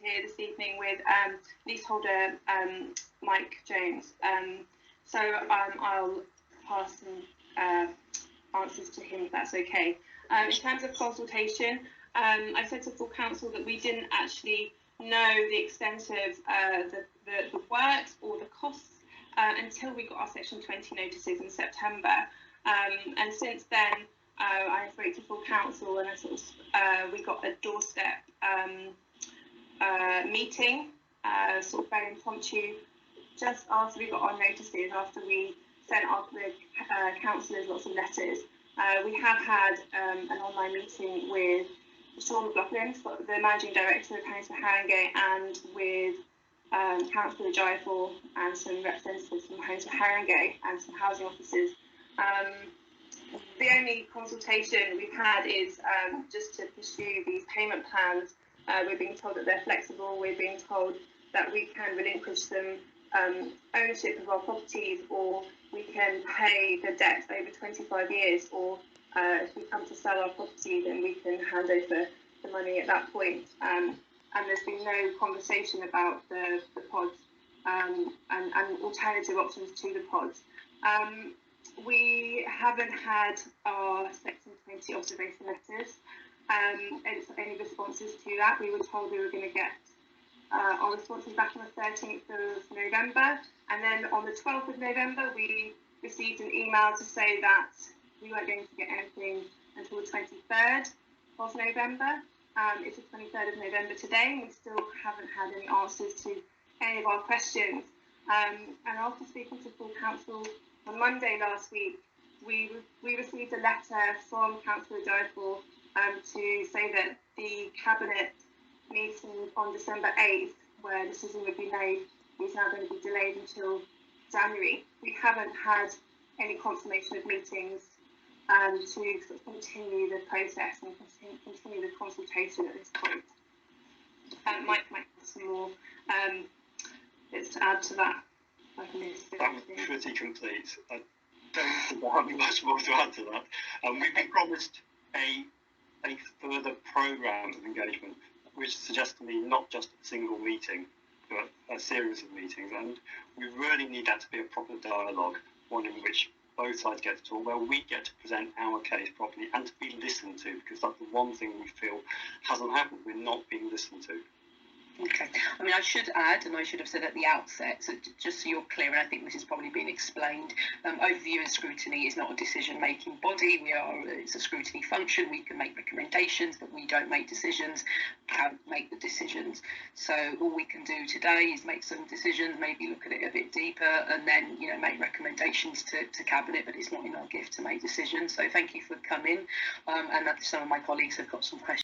here this evening with leaseholder Mike Jones. So I'll pass some answers to him if that's okay. In terms of consultation, I said to full council that we didn't actually know the extent of the works or the costs until we got our Section 20 notices in September. And since then, I spoke to full council and we got a doorstep meeting, sort of very impromptu, just after we got our notices, after we sent out the councillors lots of letters. We have had an online meeting with Sean McLaughlin, the Managing Director of Council Haringey, and with Councillor Jayapur and some representatives from Homes for Haringey and some housing officers. The only consultation we've had is just to pursue these payment plans. We're being told that they're flexible. We're being told that we can relinquish some ownership of our properties, or we can pay the debt over 25 years, or if we come to sell our property, then we can hand over the money at that point. And there's been no conversation about the pods and alternative options to the pods. We haven't had our Section 20 observation letters, any responses to that. We were told we were going to get our responses back on the 13th of November, and then on the 12th of November we received an email to say that we weren't going to get anything until the 23rd of November. It's the 23rd of November today, and we still haven't had any answers to any of our questions. And after speaking to full council on Monday last week, we received a letter from Councillor Jayapur to say that the Cabinet meeting on December 8th, where a decision would be made, is now going to be delayed until January. We haven't had any confirmation of meetings to sort of continue the process and continue the consultation at this point. Mike might have some more bits to add to that. That was pretty complete. I don't think I have much more to add to that. We've been promised a further programme of engagement, which suggests to me not just a single meeting, but a series of meetings. And we really need that to be a proper dialogue, one in which both sides get to talk, where we get to present our case properly and to be listened to, because that's the one thing we feel hasn't happened. We're not being listened to. Okay. I mean, I should add, and I should have said at the outset, so just so you're clear, and I think this has probably been explained, overview and scrutiny is not a decision-making body. It's a scrutiny function. We can make recommendations, but we don't make decisions. Can't make the decisions. So all we can do today is make some decisions, maybe look at it a bit deeper, and then make recommendations to Cabinet. But it's not in our gift to make decisions. So thank you for coming, and some of my colleagues have got some questions.